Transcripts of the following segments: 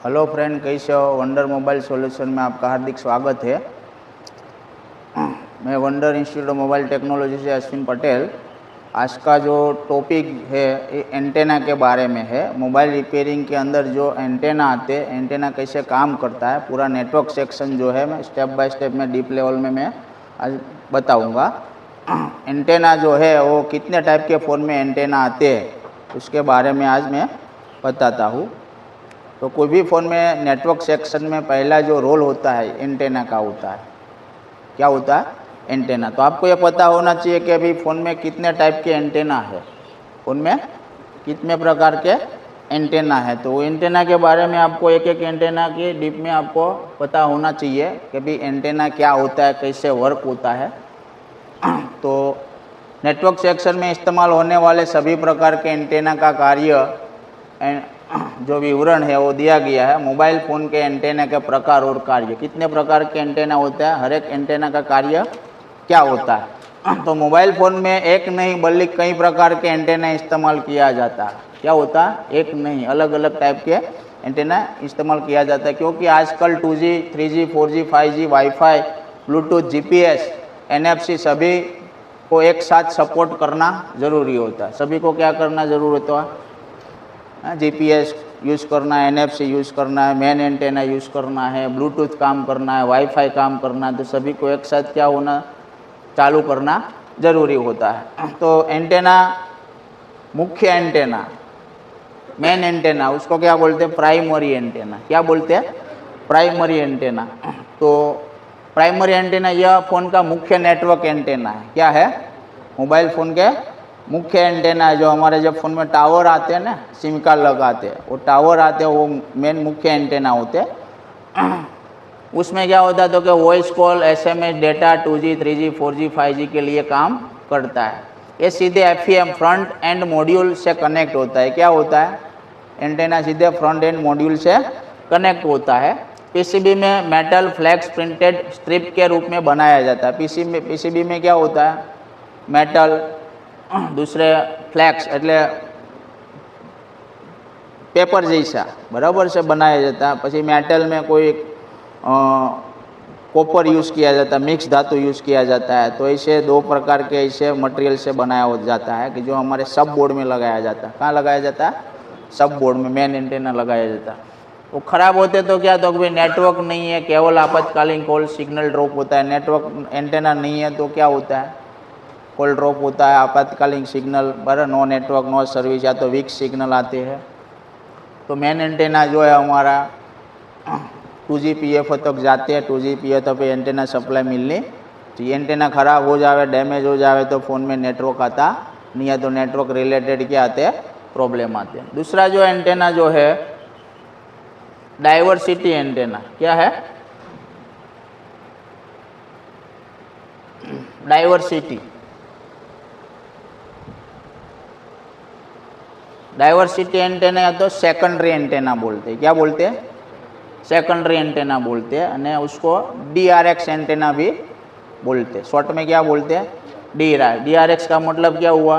Hello friend, कैसे हो? Wonder mobile solution में आपका हार्दिक स्वागत है। मैं wonder institute of mobile technology से अश्विन पटेल। आज का जो टॉपिक है ये एंटेना के बारे में है। मोबाइल रिपेयरिंग के अंदर जो एंटेना आते हैं, एंटेना कैसे काम करता है, पूरा नेटवर्क सेक्शन जो है मैं स्टेप बाय स्टेप में डीप लेवल में मैं आज बताऊंगा। एंटेना जो है वो कितने टाइप के फ़ोन में एंटेना आते हैं उसके बारे में आज मैं बताता हूँ। तो कोई भी फ़ोन में नेटवर्क सेक्शन में पहला जो रोल होता है एंटेना का होता है। क्या होता है? एंटेना। तो आपको ये पता होना चाहिए कि अभी फ़ोन में कितने टाइप के एंटेना है, फ़ोन में कितने प्रकार के एंटेना है। तो एंटेना के बारे में आपको एक एक एंटेना के डीप में आपको पता होना चाहिए कि भाई एंटेना क्या होता है, कैसे वर्क होता है। तो नेटवर्क सेक्शन में इस्तेमाल होने वाले सभी प्रकार के एंटेना का कार्य जो विवरण है वो दिया गया है। मोबाइल फ़ोन के एंटेना के प्रकार और कार्य, कितने प्रकार के एंटेना होता है, हर एक एंटेना का कार्य क्या होता है। तो मोबाइल फ़ोन में एक नहीं बल्कि कई प्रकार के एंटेना इस्तेमाल किया जाता है। क्या होता है? एक नहीं, अलग अलग टाइप के एंटेना इस्तेमाल किया जाता है, क्योंकि आजकल 2G, 3G, 4G, 5G, wifi, Bluetooth, GPS, NFC सभी को एक साथ सपोर्ट करना ज़रूरी होता है। सभी को क्या करना ज़रूरी होता है? GPS यूज़ करना है, NFC यूज़ करना है, मेन एंटेना यूज़ करना है, ब्लूटूथ काम करना है, वाईफाई काम करना है। तो सभी को एक साथ क्या होना, चालू करना ज़रूरी होता है। तो एंटेना, मुख्य एंटेना, मेन एंटेना, उसको क्या बोलते हैं? Primary antenna. क्या बोलते हैं? Primary antenna. तो प्राइमरी एंटेना यह फ़ोन का मुख्य नेटवर्क एंटेना है। क्या है? मोबाइल फ़ोन के मुख्य एंटेना है। जो हमारे जब फ़ोन में टावर आते हैं ना, सिम कार्ड लगाते हैं, वो टावर आते हैं, वो मेन मुख्य एंटेना होते हैं। उसमें क्या होता है तो कि voice call, SMS, data 2G, 3G, 4G, 5G के लिए काम करता है। ये सीधे FEM फ्रंट एंड मॉड्यूल से कनेक्ट होता है। क्या होता है? एंटेना सीधे फ्रंट एंड मॉड्यूल से कनेक्ट होता है। PCB में मेटल फ्लैक्स प्रिंटेड स्ट्रिप के रूप में बनाया जाता है। PCB में क्या होता है? मेटल, दूसरे फ्लैक्स એટલે पेपर जैसा बराबर से बनाया जाता है। પછી मेटल में कोई कॉपर यूज़ किया जाता है, मिक्स धातु यूज़ किया जाता है। तो ऐसे दो प्रकार के ऐसे मटेरियल से बनाया जाता है कि जो हमारे सब बोर्ड में लगाया जाता है। कहाँ लगाया जाता है? सब बोर्ड में मेन एंटेना लगाया जाता है। वो ख़राब होते तो क्या, तो भाई नेटवर्क नहीं है, केवल आपातकालीन कॉल सिग्नल ड्रॉप होता है। नेटवर्क एंटेना नहीं है तो क्या होता है? कॉल ड्रॉप होता है, आपातकालीन सिग्नल, बराबर, नो नेटवर्क, नो सर्विस, या तो वीक सिग्नल आते हैं। तो मेन एंटेना जो है हमारा 2G PF तक जाते हैं। 2G PF तक एंटेना सप्लाई मिलनी चाहिए। एंटेना ख़राब हो जाए, डैमेज हो जाए तो फ़ोन में नेटवर्क आता नहीं है, तो नेटवर्क रिलेटेड क्या आते हैं? प्रॉब्लम आते हैं। दूसरा जो एंटेना जो है डाइवर्सिटी एंटेना। क्या है? डाइवर्सिटी। डाइवर्सिटी एंटेना या तो सेकेंडरी एंटेना बोलते हैं। क्या बोलते हैं? सेकेंडरी एंटेना बोलते हैं। और उसको DRX एंटेना भी बोलते हैं। शॉर्ट में क्या बोलते हैं? DRX का मतलब क्या हुआ?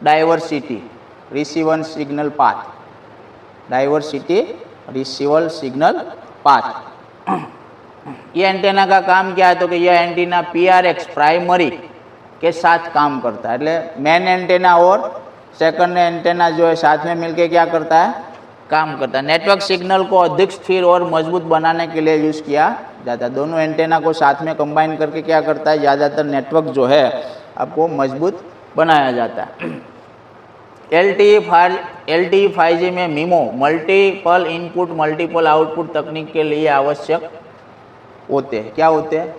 Diversity receiver signal path. Diversity receiver signal path. ये एंटेना का काम क्या है तो कि यह एंटेना PRX प्राइमरी के साथ काम करता है। એટલે मेन एंटेना और सेकंड एंटेना जो है साथ में मिलके क्या करता है? काम करता है। नेटवर्क सिग्नल को अधिक स्थिर और मजबूत बनाने के लिए यूज़ किया जाता है। दोनों एंटेना को साथ में कंबाइन करके क्या करता है? ज़्यादातर नेटवर्क जो है आपको मजबूत बनाया जाता है। LTE 5G में MIMO multiple input multiple output तकनीक के लिए आवश्यक होते हैं। क्या होते हैं?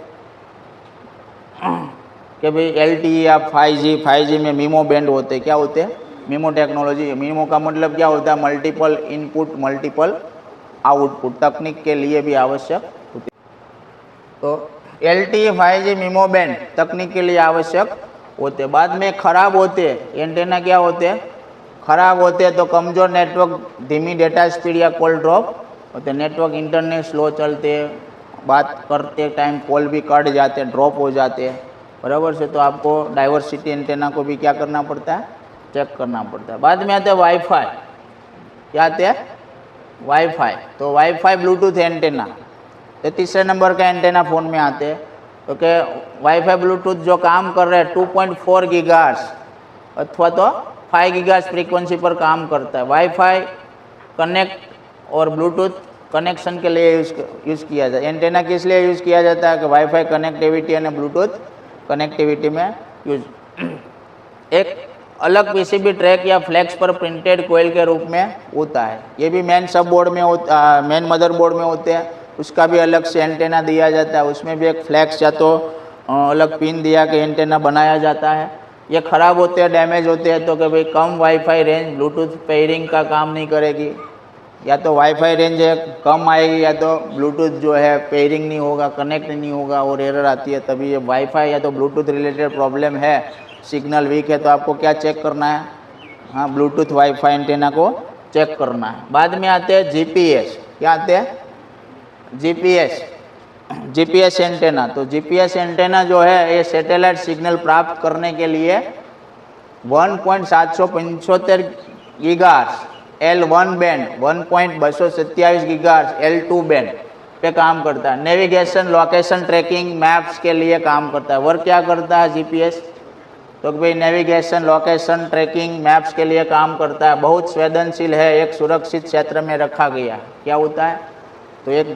कि भाई LTE या 5G में MIMO बैंड होते हैं। क्या होते हैं? MIMO technology. MIMO का मतलब क्या होता है? मल्टीपल इनपुट मल्टीपल आउटपुट तकनीक के लिए भी आवश्यक होती है। तो LTE 5G MIMO बैंड तकनीक के लिए आवश्यक होते हैं। बाद में खराब होते हैं एंटेना। क्या होते हैं? खराब होते हैं तो कमज़ोर नेटवर्क, धीमी डेटा स्पीड या कॉल ड्रॉप होते हैं। नेटवर्क इंटरनेट स्लो चलते हैं, बात करते टाइम कॉल भी कट जाते हैं, ड्रॉप हो जाते हैं, बराबर से। तो आपको डाइवर्सिटी एंटेना को भी क्या करना पड़ता है? चेक करना पड़ता है। बाद में आते हैं वाईफाई। क्या आते हैं? वाईफाई, तो वाईफाई ब्लूटूथ एंटेना, तो तीसरे नंबर का एंटेना फ़ोन में आते हैं। तो कि वाईफाई ब्लूटूथ जो काम कर रहे हैं 2.4 गीगाहर्ट्ज़ अथवा तो 5 गीगाहर्ट्ज़ फ्रीक्वेंसी पर काम करता है। वाईफाई कनेक्ट और ब्लूटूथ कनेक्शन के लिए यूज़ किया जाता है। एंटेना किस लिए यूज़ किया जाता है कि वाईफाई कनेक्टिविटी और ब्लूटूथ कनेक्टिविटी में यूज। एक अलग पीसीबी ट्रैक या फ्लैक्स पर प्रिंटेड कोयल के रूप में होता है। ये भी मेन सब बोर्ड में मेन मदरबोर्ड में होते हैं। उसका भी अलग से एंटेना दिया जाता है। उसमें भी एक फ्लैक्स या तो अलग पिन दिया के एंटेना बनाया जाता है। ये ख़राब होते हैं, डैमेज होते हैं तो कि भाई कम वाईफाई रेंज ब्लूटूथ पेयरिंग का काम नहीं करेगी, या तो वाईफाई रेंज है कम आएगी, या तो ब्लूटूथ जो है पेयरिंग नहीं होगा, कनेक्ट नहीं होगा और एरर आती है। तभी ये वाईफाई या तो ब्लूटूथ रिलेटेड प्रॉब्लम है, सिग्नल वीक है, तो आपको क्या चेक करना है? हाँ, ब्लूटूथ वाईफाई एंटेना को चेक करना है। बाद में आते हैं जीपीएस। क्या आते हैं? GPS antenna. तो जीपीएस एंटेना जो है ये सैटेलाइट सिग्नल प्राप्त करने के लिए 1.775 gigahertz L1 band, 1.227 gigahertz L2 band पे काम करता है। नेविगेशन, लोकेशन ट्रैकिंग, मैप्स के लिए काम करता है। वर्क क्या करता है जीपीएस? तो भाई नेविगेशन, लोकेशन ट्रैकिंग, मैप्स के लिए काम करता है। बहुत संवेदनशील है, एक सुरक्षित क्षेत्र में रखा गया है। क्या होता है? तो एक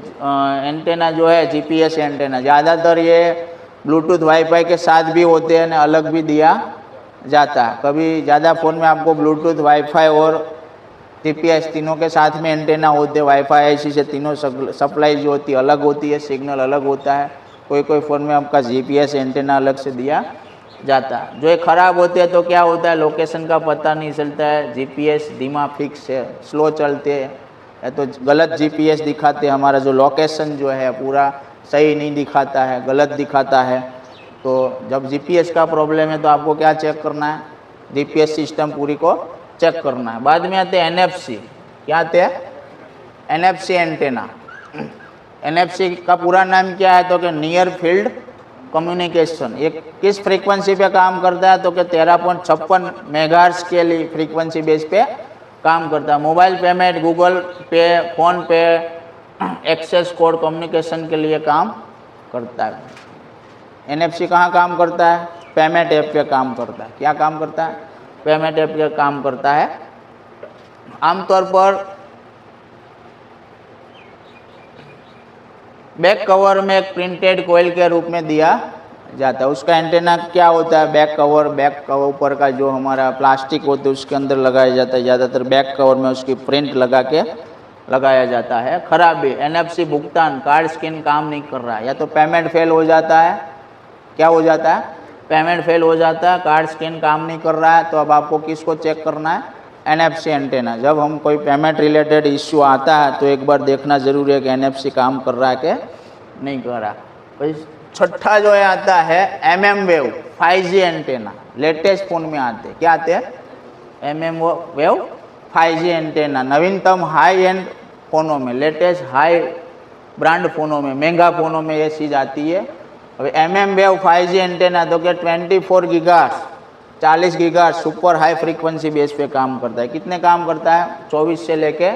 एंटेना जो है जीपीएस एंटेना, ज़्यादातर ये ब्लूटूथ वाईफाई के साथ भी होते हैं, अलग भी दिया जाता है। कभी ज़्यादा फ़ोन में आपको ब्लूटूथ वाईफाई और जीपीएस तीनों के साथ में एंटेना होते हैं। वाईफाई ऐसी से तीनों सप्लाई जो होती है अलग होती है, सिग्नल अलग होता है। कोई कोई फ़ोन में आपका जीपीएस एंटेना अलग से दिया जाता है। जो ये ख़राब होते हैं तो क्या होता है? लोकेशन का पता नहीं चलता है, जीपीएस धीमा फिक्स है, स्लो चलते हैं, या तो गलत जीपीएस दिखाते हैं। हमारा जो लोकेशन जो है पूरा सही नहीं दिखाता है, गलत दिखाता है। तो जब जीपीएस का प्रॉब्लम है तो आपको क्या चेक करना है? जीपीएस सिस्टम पूरी को चेक करना है। बाद में आते हैं एनएफसी। क्या आते हैं? NFC antenna. एनएफसी का पूरा नाम क्या है? तो कि नियर फील्ड कम्युनिकेशन। ये किस फ्रीक्वेंसी पे काम करता है? तो कि 13.56 मेगाहर्ट्ज़ के लिए फ्रीक्वेंसी बेस पे काम करता है। मोबाइल पेमेंट, गूगल पे, फ़ोन पे, एक्सेस कोड कम्युनिकेशन के लिए काम करता है। एनएफसी कहाँ काम करता है? पेमेंट ऐप पे काम करता है। क्या काम करता है? पेमेंट ऐप पे काम करता है। आमतौर पर बैक कवर में एक प्रिंटेड कोयल के रूप में दिया जाता है। उसका एंटेना क्या होता है? बैक कवर ऊपर का जो हमारा प्लास्टिक होता है उसके अंदर लगाया जाता है। ज़्यादातर बैक कवर में उसकी प्रिंट लगा के लगाया जाता है। खराबी, एनएफसी भुगतान कार्ड स्कैन काम नहीं कर रहा है, या तो पेमेंट फेल हो जाता है। क्या हो जाता है? पेमेंट फेल हो जाता है, कार्ड स्कैन काम नहीं कर रहा है। तो अब आपको किसको चेक करना है? NFC antenna. जब हम कोई पेमेंट रिलेटेड इश्यू आता है तो एक बार देखना ज़रूरी है कि एनएफसी काम कर रहा है कि नहीं कर रहा। तो छठा जो है आता है MM wave 5G antenna. Latest phone में आते हैं। क्या आते हैं? MM wave 5G antenna. नवीनतम हाई एंड फ़ोनों में, लेटेस्ट हाई ब्रांड फ़ोनों में, महंगा फ़ोनों में ये चीज़ आती है। अब MM वेव 5G एंटेना तो क्या 24 gigahertz 40 gigahertz super high frequency base पे काम करता है। कितने काम करता है? 24 से लेके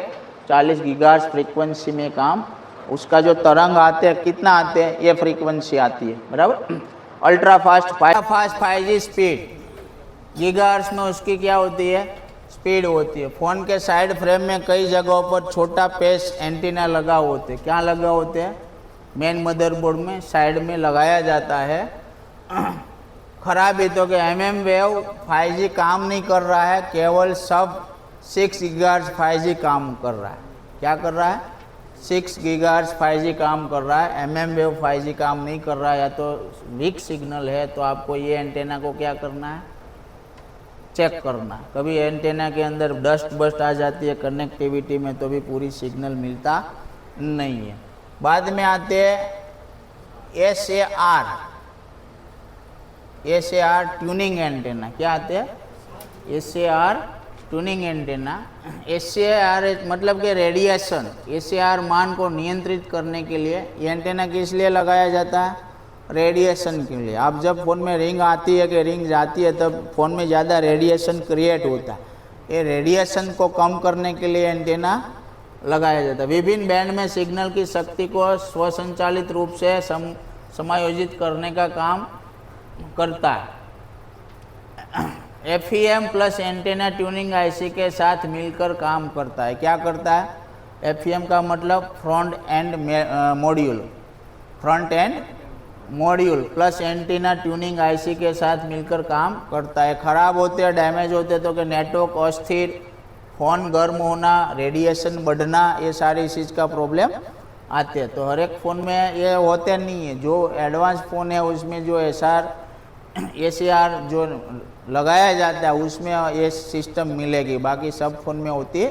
40 गीगाहर्ट्ज़ फ्रीक्वेंसी में काम। उसका जो तरंग आते हैं कितना आते हैं? ये फ्रीक्वेंसी आती है, बराबर। Ultra fast 5G speed gigahertz में उसकी क्या होती है? स्पीड होती है। फ़ोन के साइड फ्रेम में कई जगहों पर छोटा पेस एंटीना लगा होते हैं। क्या लगा होते हैं? मेन मदरबोर्ड में साइड में लगाया जाता है। खराबी तो कि MM वेव 5G काम नहीं कर रहा है, केवल सब 6 गीगाहर्ट्ज़ 5G काम कर रहा है। क्या कर रहा है? 6 गीगाहर्ट्ज़ 5G काम कर रहा है। MM वेव 5G काम नहीं कर रहा है, या तो वीक सिग्नल है। तो आपको ये एंटेना को क्या करना है? चेक करना। कभी एंटेना के अंदर डस्ट आ जाती है कनेक्टिविटी में तो भी पूरी सिग्नल मिलता नहीं है। बाद में आते हैं SAR ट्यूनिंग एंटेना। क्या आते हैं? SAR tuning antenna. SAR मतलब कि रेडिएशन, SAR मान को नियंत्रित करने के लिए ये एंटेना किस लिए लगाया जाता है? रेडिएशन के लिए। अब जब फ़ोन में रिंग आती है कि रिंग जाती है तब फ़ोन में ज़्यादा रेडिएशन क्रिएट होता है। ये रेडिएशन को कम करने के लिए एंटेना लगाया जाता है। विभिन्न बैंड में सिग्नल की शक्ति को स्वसंचालित रूप से समायोजित करने का काम करता है। FEM plus antenna tuning IC के साथ मिलकर काम करता है। क्या करता है? FEM का मतलब front end module, front end module plus antenna tuning IC के साथ मिलकर काम करता है। खराब होते हैं, डैमेज होते तो कि नेटवर्क अस्थिर, फ़ोन गर्म होना, रेडिएशन बढ़ना, ये सारी चीज़ का प्रॉब्लम आते हैं। तो हर एक फ़ोन में ये होते नहीं है। जो एडवांस फ़ोन है उसमें जो ACR जो लगाया जाता है उसमें ये सिस्टम मिलेगी, बाकी सब फ़ोन में होती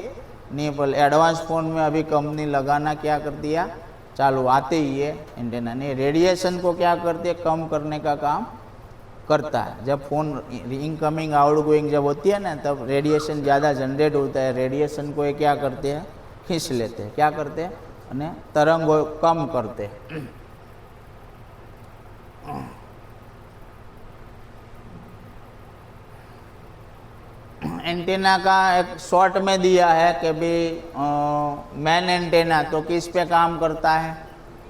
नहीं। पर एडवांस फ़ोन में अभी कंपनी लगाना क्या कर दिया, चालू आते ही ये एंटेना नहीं। रेडिएशन को क्या करते हैं, कम करने का काम करता है। जब फ़ोन इनकमिंग आउटगोइंग जब होती है ना, तब रेडिएशन ज़्यादा जनरेट होता है। रेडिएशन को ये क्या करते हैं, खींच लेते हैं। क्या करते हैं, અને तरंगों कम करते हैं। एंटेना का एक शॉर्ट में दिया है कि भी मैन एंटेना तो किस पे काम करता है,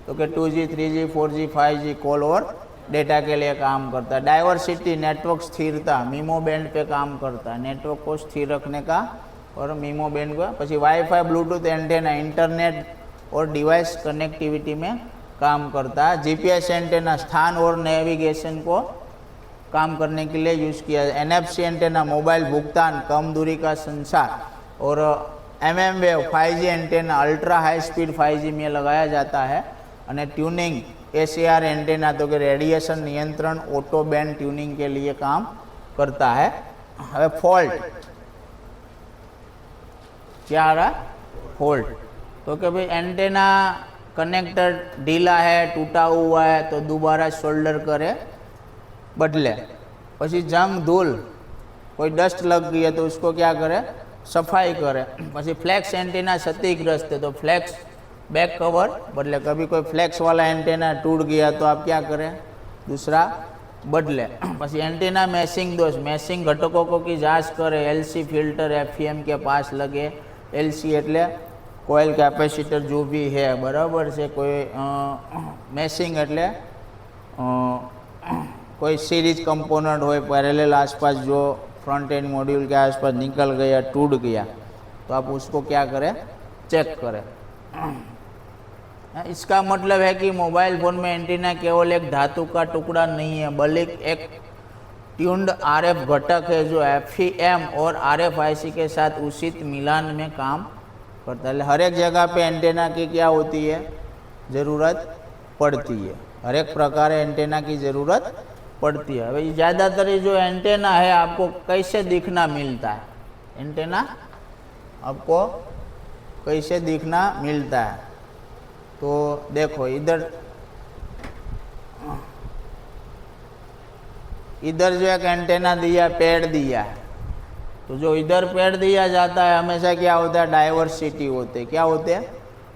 तो कि 2G 3G 4G 5G call और डेटा के लिए काम करता है। डाइवर्सिटी नेटवर्क स्थिरता मीमो बैंड पे काम करता है, नेटवर्क को स्थिर रखने का, और मीमो बैंड को। પછી वाईफाई ब्लूटूथ एंटेना इंटरनेट और डिवाइस कनेक्टिविटी में काम करता है। GPS एंटेना स्थान और नेविगेशन को काम करने के लिए यूज़ किया है। NFC एंटेना मोबाइल भुगतान, कम दूरी का संचार, और MM wave 5G antenna ultra high speed 5G में लगाया जाता है। और ट्यूनिंग ACR एंटेना तो कि रेडिएशन नियंत्रण, ऑटो बैंड ट्यूनिंग के लिए काम करता है। હવે फॉल्ट क्या आ रहा है, फॉल्ट तो कि भाई एंटेना कनेक्टर ढीला है, टूटा हुआ है, तो दोबारा सोल्डर करे, बदले। પછી जंग धूल, कोई डस्ट लग गई है तो उसको क्या करे, सफाई करे। પછી फ्लैक्स एंटेना क्षतिग्रस्त है तो फ्लैक्स बैक कवर बदले। कभी कोई फ्लैक्स वाला एंटेना टूट गया तो आप क्या करें, दूसरा बदले। પછી एंटेना मैशिंग दोष, मैशिंग घटकों को की जांच करे। LC फिल्टर FEM के पास लगे। LC એટલે कोयल कैपेसिटर जो भी है, बराबर से। कोई मैशिंग એટલે कोई सीरीज कंपोनेंट हो पैरेलल आसपास जो फ्रंट एंड मॉड्यूल के आसपास निकल गया, टूट गया, तो आप उसको क्या करें, चेक करें। इसका मतलब है कि मोबाइल फ़ोन में एंटीना केवल एक धातु का टुकड़ा नहीं है, बल्कि एक ट्यून्ड RF घटक है जो FEM और RFIC के साथ उचित मिलान में काम करता है। हर एक जगह पे एंटेना की क्या होती है, ज़रूरत पड़ती है। हर एक प्रकार एंटेना की ज़रूरत पड़ती है। भाई ज़्यादातर जो एंटेना है आपको कैसे दिखना मिलता है, एंटेना आपको कैसे दिखना मिलता है, तो देखो इधर जो एक एंटेना दिया, पेड़ दिया है, तो जो इधर पेड़ दिया जाता है हमेशा क्या होता है, डाइवर्सिटी होते हैं। क्या होते हैं,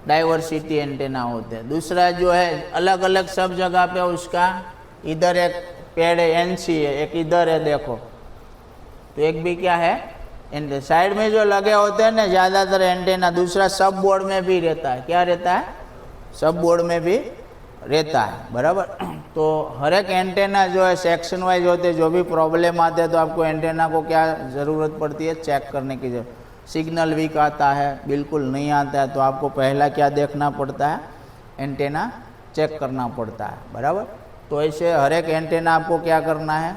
डाइवर्सिटी एंटेना होते हैं। दूसरा जो है अलग अलग सब जगह पे उसका, इधर एक पेड़ है NC है, एक इधर है, देखो तो एक भी क्या है, एंटेना। साइड में जो लगे होते हैं ना ज़्यादातर एंटेना, दूसरा सब बोर्ड में भी रहता है। क्या रहता है, सब बोर्ड में भी रहता है, बराबर। तो हर एक एंटेना जो है सेक्शन वाइज होते हैं। जो भी प्रॉब्लम आते हैं तो आपको एंटेना को क्या ज़रूरत पड़ती है, चेक करने की जरूरत। सिग्नल वीक आता है, बिल्कुल नहीं आता है, तो आपको पहला क्या देखना पड़ता है, एंटेना चेक करना पड़ता है, बराबर। तो ऐसे हर एक एंटेना आपको क्या करना है,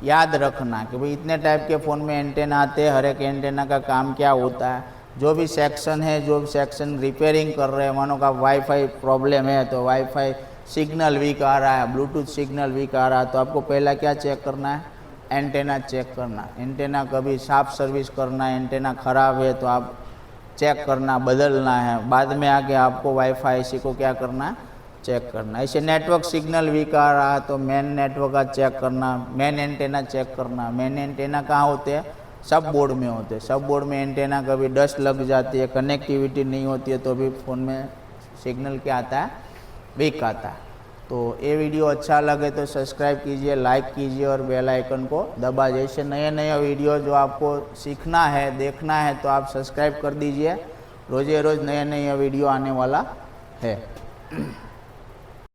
याद रखना कि भाई इतने टाइप के फ़ोन में एंटेना आते हैं, हर एक एंटेना का काम क्या होता है। जो भी सेक्शन है, जो भी सेक्शन रिपेयरिंग कर रहे हैं, मानो का वाईफाई प्रॉब्लम है तो वाईफाई सिग्नल वीक आ रहा है, ब्लूटूथ सिग्नल वीक आ रहा है, तो आपको पहला क्या चेक करना है, एंटेना चेक करना। एंटेना कभी साफ सर्विस करना, एंटेना ख़राब है तो आप चेक करना, बदलना है। बाद में आके आपको वाईफाई इसी को क्या करना है, चेक करना। ऐसे नेटवर्क सिग्नल वीक आ रहा है तो मेन नेटवर्क का चेक करना, मेन एंटेना चेक करना। मेन एंटेना कहाँ होते हैं, सब बोर्ड में होते हैं। सब बोर्ड में एंटेना कभी डस्ट लग जाती है, कनेक्टिविटी नहीं होती है, तो भी फ़ोन में सिग्नल क्या आता है, वीक आता है। तो ये वीडियो अच्छा लगे तो सब्सक्राइब कीजिए, लाइक कीजिए और बेल आइकन को दबा। जैसे नए नए वीडियो जो आपको सीखना है, देखना है, तो आप सब्सक्राइब कर दीजिए रोज़ नया वीडियो आने वाला है।